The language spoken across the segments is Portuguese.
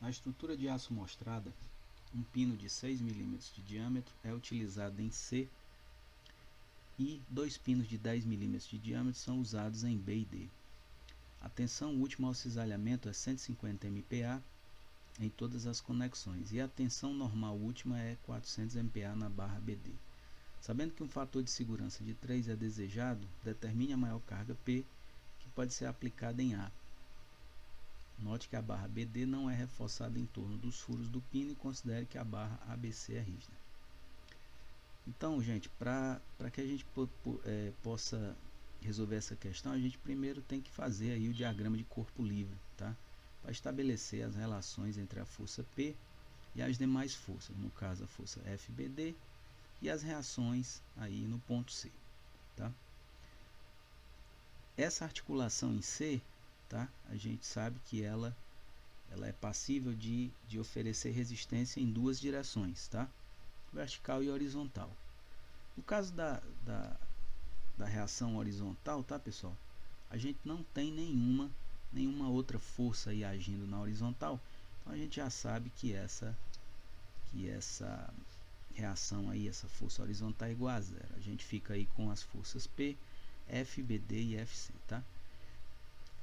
A estrutura de aço mostrada, um pino de 6 mm de diâmetro, é utilizado em C e dois pinos de 10 mm de diâmetro são usados em B e D. A tensão última ao cisalhamento é 150 MPa em todas as conexões e a tensão normal última é 400 MPa na barra BD. Sabendo que um fator de segurança de 3 é desejado, determine a maior carga P que pode ser aplicada em A. Note que a barra BD não é reforçada em torno dos furos do pino e considere que a barra ABC é rígida. Então, gente, para que a gente possa resolver essa questão, a gente primeiro tem que fazer aí o diagrama de corpo livre, tá? Para estabelecer as relações entre a força P e as demais forças, no caso a força FBD e as reações aí no ponto C, tá? Essa articulação em C, tá? A gente sabe que ela é passível de oferecer resistência em duas direções, tá? Vertical e horizontal. No caso da reação horizontal, tá, pessoal? A gente não tem nenhuma outra força aí agindo na horizontal, então a gente já sabe que essa reação aí, essa força horizontal é igual a zero. A gente fica aí com as forças P, F, BD e FC, tá?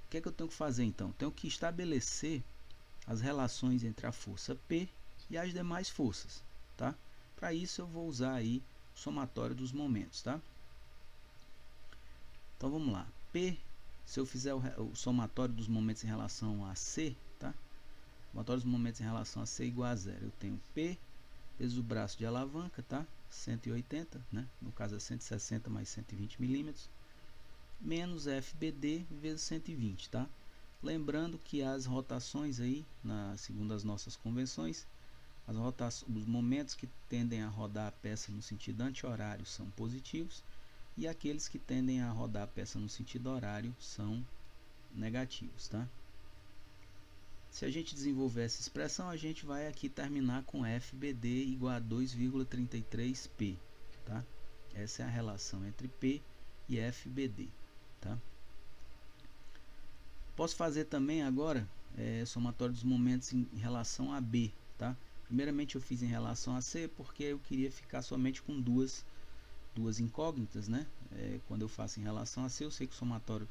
O que é que eu tenho que fazer então? Tenho que estabelecer as relações entre a força P e as demais forças, tá? Para isso eu vou usar aí o somatório dos momentos, tá? Então vamos lá. P, se eu fizer o somatório dos momentos em relação a C, tá? O somatório dos momentos em relação a C é igual a zero. Eu tenho P vezes o braço de alavanca, tá? 180, né? No caso é 160 mais 120 milímetros, menos FBD vezes 120, tá? Lembrando que as rotações aí, segundo as nossas convenções, os momentos que tendem a rodar a peça no sentido anti-horário são positivos e aqueles que tendem a rodar a peça no sentido horário são negativos, tá? Se a gente desenvolver essa expressão, a gente vai aqui terminar com FBD igual a 2,33P, tá? Essa é a relação entre P e FBD, tá? Posso fazer também agora somatório dos momentos em relação a B, tá? Primeiramente eu fiz em relação a C porque eu queria ficar somente com duas incógnitas, né? Quando eu faço em relação a C, eu sei que o somatório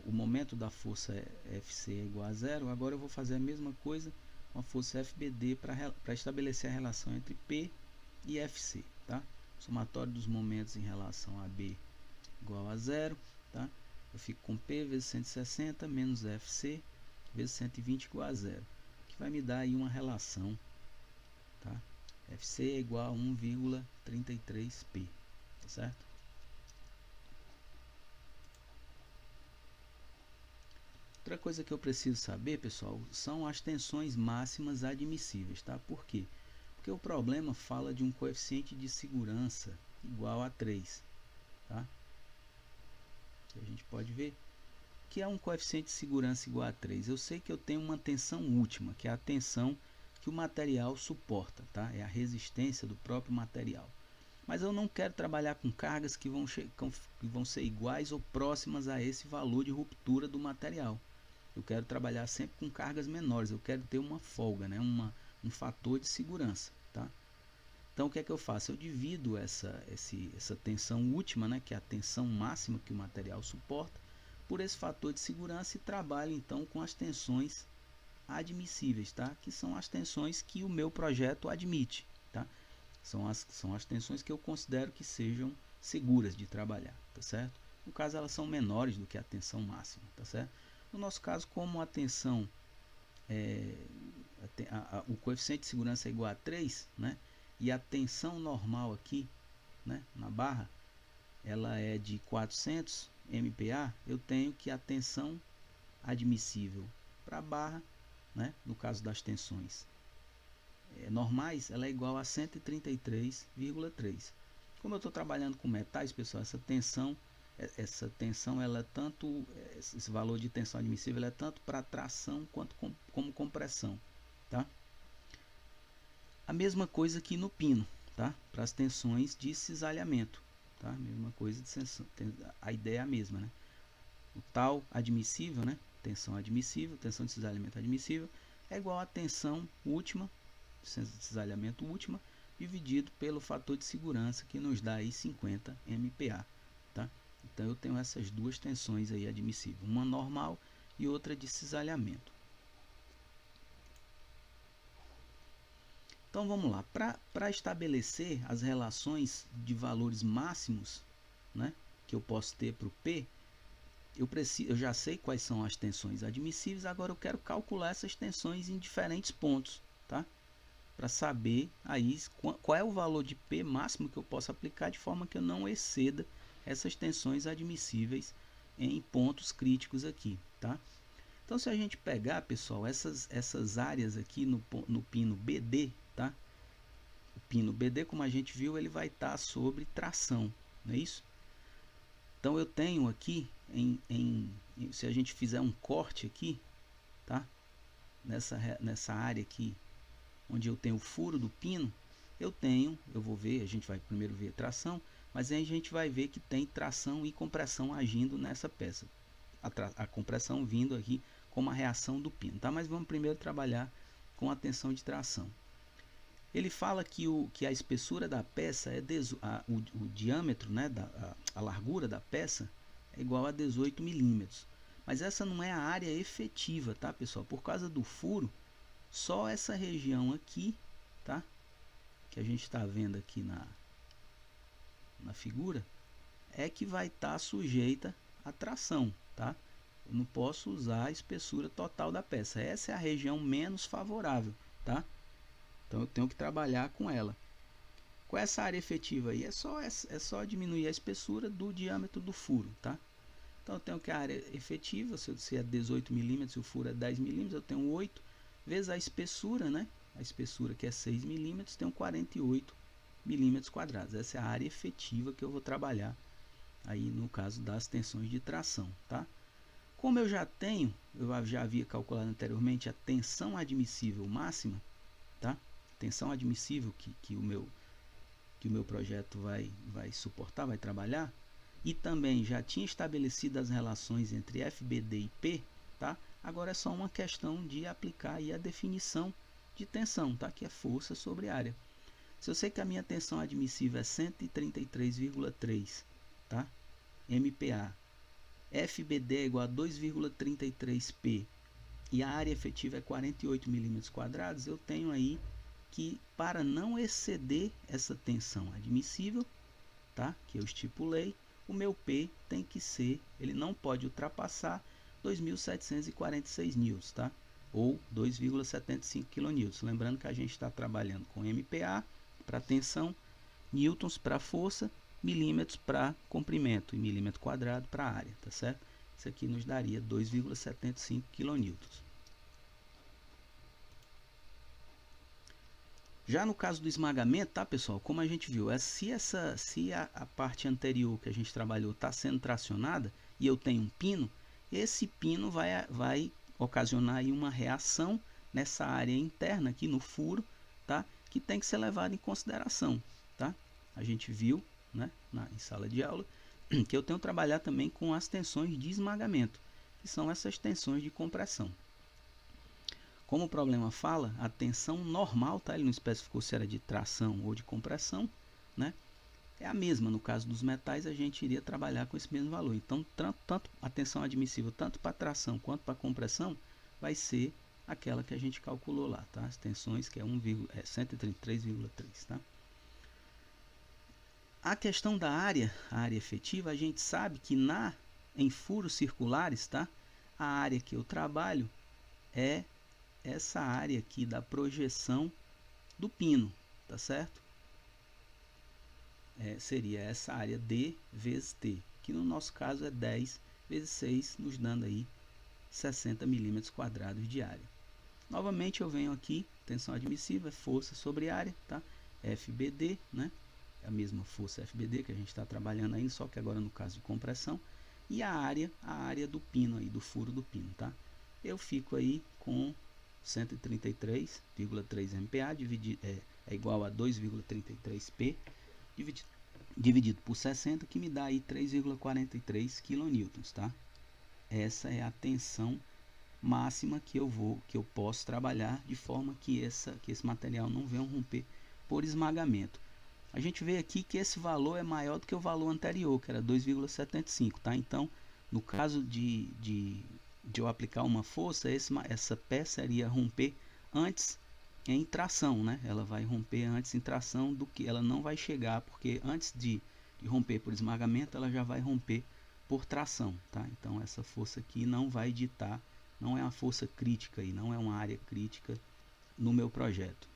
o momento da força FC é igual a zero. Agora eu vou fazer a mesma coisa com a força FBD para estabelecer a relação entre P e FC, tá? Somatório dos momentos em relação a B igual a zero, tá? Eu fico com P vezes 160 menos FC vezes 120 igual a zero, que vai me dar aí uma relação, tá? FC é igual a 1,33P, tá certo? Outra coisa que eu preciso saber, pessoal, são as tensões máximas admissíveis, tá? Por quê? Porque o problema fala de um coeficiente de segurança igual a 3, tá? Que a gente pode ver que é um coeficiente de segurança igual a 3. Eu sei que eu tenho uma tensão última, que é a tensão que o material suporta, tá? É a resistência do próprio material. Mas eu não quero trabalhar com cargas que vão ser iguais ou próximas a esse valor de ruptura do material. Eu quero trabalhar sempre com cargas menores, eu quero ter uma folga, né? Um fator de segurança, tá? Então o que é que eu faço? Eu divido essa tensão última, né, que é a tensão máxima que o material suporta, por esse fator de segurança e trabalho então com as tensões admissíveis, tá? Que são as tensões que o meu projeto admite, tá? São as tensões que eu considero que sejam seguras de trabalhar, tá certo? No caso elas são menores do que a tensão máxima, tá certo? No nosso caso, como a tensão o coeficiente de segurança é igual a 3, né? E a tensão normal aqui, né, na barra, ela é de 400 MPa, eu tenho que a tensão admissível para a barra, né, no caso das tensões normais, ela é igual a 133,3. Como eu estou trabalhando com metais, pessoal, essa tensão ela é tanto, esse valor de tensão admissível é tanto para tração quanto como compressão, tá? A mesma coisa aqui no pino, tá? Para as tensões de cisalhamento, tá? Mesma coisa de tensão, a ideia é a mesma, né? O tal admissível, né? Tensão admissível, tensão de cisalhamento admissível, é igual à tensão última, cisalhamento última, dividido pelo fator de segurança, que nos dá aí 50 MPa, tá? Então eu tenho essas duas tensões aí admissíveis, uma normal e outra de cisalhamento. Então vamos lá, para estabelecer as relações de valores máximos, né, que eu posso ter para o P, eu já sei quais são as tensões admissíveis, agora eu quero calcular essas tensões em diferentes pontos, tá? Para saber aí qual é o valor de P máximo que eu posso aplicar de forma que eu não exceda essas tensões admissíveis em pontos críticos aqui, tá? Então se a gente pegar, pessoal, essas áreas aqui no pino BD, tá? O pino BD, como a gente viu, ele vai estar sobre tração, não é isso? Então eu tenho aqui, se a gente fizer um corte aqui, tá? Nessa área aqui, onde eu tenho o furo do pino, eu vou ver, a gente vai primeiro ver tração, mas aí a gente vai ver que tem tração e compressão agindo nessa peça. A compressão vindo aqui como a reação do pino, tá? Mas vamos primeiro trabalhar com a tensão de tração. Ele fala que a espessura da peça é o diâmetro, né, a largura da peça é igual a 18 milímetros. Mas essa não é a área efetiva, tá, pessoal? Por causa do furo, só essa região aqui, tá, que a gente está vendo aqui na figura, é que vai estar sujeita à tração, tá? Eu não posso usar a espessura total da peça. Essa é a região menos favorável, tá? Então eu tenho que trabalhar com ela. Com essa área efetiva aí, é só diminuir a espessura do diâmetro do furo, tá? Então eu tenho que a área efetiva, se é 18 milímetros e o furo é 10 milímetros, eu tenho 8 vezes a espessura, né? A espessura que é 6 milímetros, tenho 48 milímetros quadrados. Essa é a área efetiva que eu vou trabalhar aí no caso das tensões de tração, tá? Como eu já havia calculado anteriormente a tensão admissível máxima, tá? Tensão admissível que o meu projeto vai suportar, vai trabalhar, e também já tinha estabelecido as relações entre FBD e P, tá? Agora é só uma questão de aplicar aí a definição de tensão, tá? Que é força sobre área. Se eu sei que a minha tensão admissível é 133,3, tá? MPa, FBD é igual a 2,33 P e a área efetiva é 48 milímetros quadrados, eu tenho aí que, para não exceder essa tensão admissível, tá, que eu estipulei, o meu P tem que ser, ele não pode ultrapassar 2.746 newtons, tá? Ou 2,75 kN. Lembrando que a gente está trabalhando com MPa para tensão, newtons para força, milímetros para comprimento e milímetro quadrado para área, tá certo? Isso aqui nos daria 2,75 kN. Já no caso do esmagamento, tá, pessoal? Como a gente viu, se a parte anterior que a gente trabalhou está sendo tracionada e eu tenho um pino, esse pino vai ocasionar aí uma reação nessa área interna aqui no furo, tá? Que tem que ser levada em consideração, tá? A gente viu, né, em sala de aula, que eu tenho que trabalhar também com as tensões de esmagamento, que são essas tensões de compressão. Como o problema fala, a tensão normal, tá? Ele não especificou se era de tração ou de compressão, né? É a mesma. No caso dos metais, a gente iria trabalhar com esse mesmo valor. Então, tanto a tensão admissível, tanto para tração quanto para compressão, vai ser aquela que a gente calculou lá, tá? As tensões, que é 133,3, tá? A questão da área, a área efetiva, a gente sabe que em furos circulares, tá? A área que eu trabalho é essa área aqui da projeção do pino, tá certo? Seria essa área D vezes T, que no nosso caso é 10 vezes 6, nos dando aí 60 milímetros quadrados de área. Novamente eu venho aqui, tensão admissível, força sobre área, tá? FBD, né? É a mesma força FBD que a gente está trabalhando aí, só que agora no caso de compressão. E a área do pino aí, do furo do pino, tá? Eu fico aí com 133,3 MPa é igual a 2,33 P dividido por 60, que me dá aí 3,43 kN, tá? Essa é a tensão máxima que eu posso trabalhar de forma que esse material não venha romper por esmagamento. A gente vê aqui que esse valor é maior do que o valor anterior, que era 2,75, tá? Então, no caso de eu aplicar uma força, essa peça iria romper antes em tração, né? Ela vai romper antes em tração do que ela não vai chegar, porque antes de romper por esmagamento, ela já vai romper por tração, tá? Então, essa força aqui não vai ditar, não é uma força crítica e não é uma área crítica no meu projeto.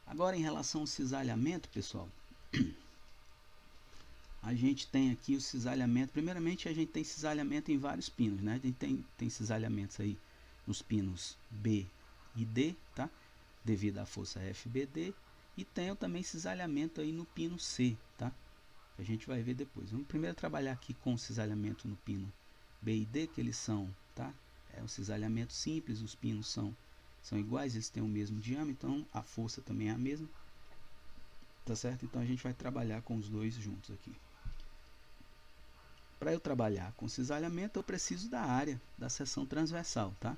Agora, em relação ao cisalhamento, pessoal, a gente tem aqui o cisalhamento. Primeiramente, a gente tem cisalhamento em vários pinos, né? A gente tem cisalhamentos aí nos pinos B e D, tá? Devido à força FBD. E tem também cisalhamento aí no pino C, tá? A gente vai ver depois. Vamos primeiro trabalhar aqui com o cisalhamento no pino B e D, que eles são, tá? É um cisalhamento simples, os pinos são iguais, eles têm o mesmo diâmetro, então a força também é a mesma, tá certo? Então a gente vai trabalhar com os dois juntos aqui. Para eu trabalhar com cisalhamento, eu preciso da área da seção transversal, tá?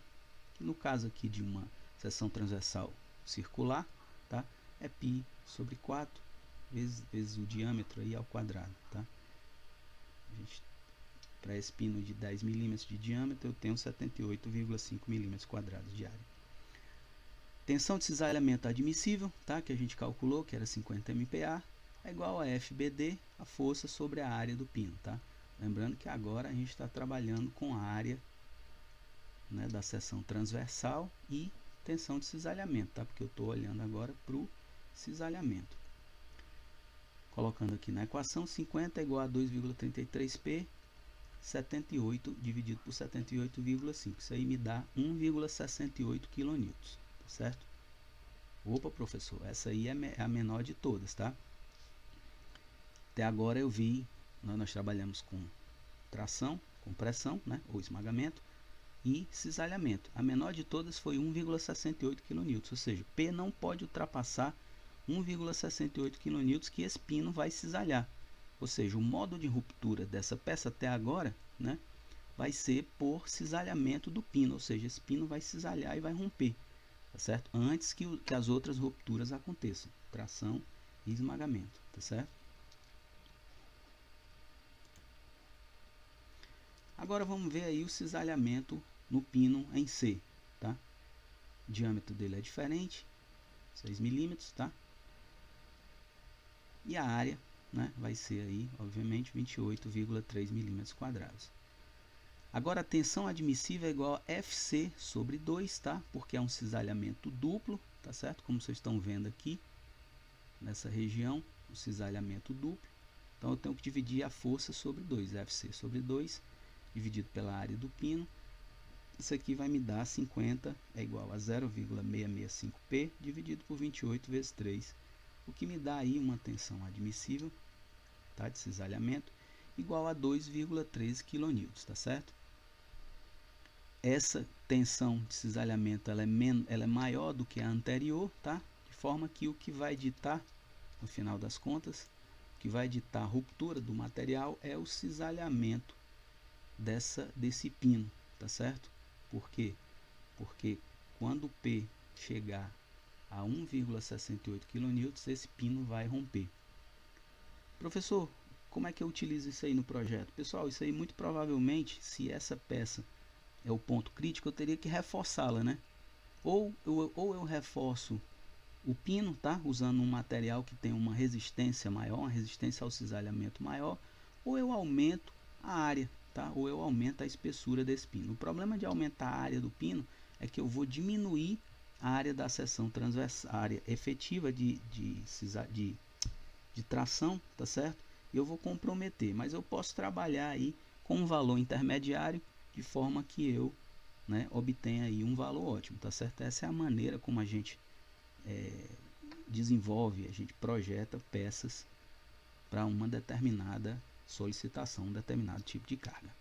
No caso aqui de uma seção transversal circular, tá? É π sobre 4 vezes o diâmetro aí ao quadrado, tá? Para esse pino de 10 milímetros de diâmetro, eu tenho 78,5 milímetros quadrados de área. Tensão de cisalhamento admissível, tá? Que a gente calculou, que era 50 MPa, é igual a FBD, a força sobre a área do pino, tá? Lembrando que agora a gente está trabalhando com a área, né, da seção transversal e tensão de cisalhamento, tá? Porque eu estou olhando agora para o cisalhamento. Colocando aqui na equação, 50 é igual a 2,33P, 78 dividido por 78,5. Isso aí me dá 1,68 kN, tá certo? Opa, professor, essa aí é a menor de todas, tá? Até agora eu vi, nós trabalhamos com tração, com pressão, né, ou esmagamento, e cisalhamento. A menor de todas foi 1,68 kN, ou seja, P não pode ultrapassar 1,68 kN que esse pino vai cisalhar. Ou seja, o modo de ruptura dessa peça até agora, né, vai ser por cisalhamento do pino, ou seja, esse pino vai cisalhar e vai romper, tá certo? Antes que as outras rupturas aconteçam, tração e esmagamento, tá certo? Agora vamos ver aí o cisalhamento no pino em C, tá? O diâmetro dele é diferente, 6 milímetros, tá? E a área, né, vai ser aí, obviamente, 28,3 milímetros quadrados. Agora a tensão admissível é igual a FC sobre 2, tá? Porque é um cisalhamento duplo, tá certo? Como vocês estão vendo aqui, nessa região, o cisalhamento duplo. Então eu tenho que dividir a força sobre 2, FC sobre 2, dividido pela área do pino. Isso aqui vai me dar 50 é igual a 0,665P dividido por 28 vezes 3, o que me dá aí uma tensão admissível, tá, de cisalhamento igual a 2,13 kN, tá certo? Essa tensão de cisalhamento ela é maior do que a anterior, tá? De forma que o que vai ditar, no final das contas, o que vai ditar a ruptura do material é o cisalhamento desse pino, tá certo? Por quê? Porque quando o P chegar a 1,68 kN, esse pino vai romper. Professor, como é que eu utilizo isso aí no projeto? Pessoal, isso aí muito provavelmente, se essa peça é o ponto crítico, eu teria que reforçá-la, né? Ou eu reforço o pino, tá? Usando um material que tem uma resistência maior, uma resistência ao cisalhamento maior, ou eu aumento a área, tá? Ou eu aumento a espessura desse pino. O problema de aumentar a área do pino é que eu vou diminuir a área da seção transversal, a área efetiva de tração, tá certo? E eu vou comprometer, mas eu posso trabalhar aí com um valor intermediário de forma que eu, né, obtenha aí um valor ótimo, tá certo? Essa é a maneira como a gente desenvolve, a gente projeta peças para uma determinada solicitação, um determinado tipo de carga.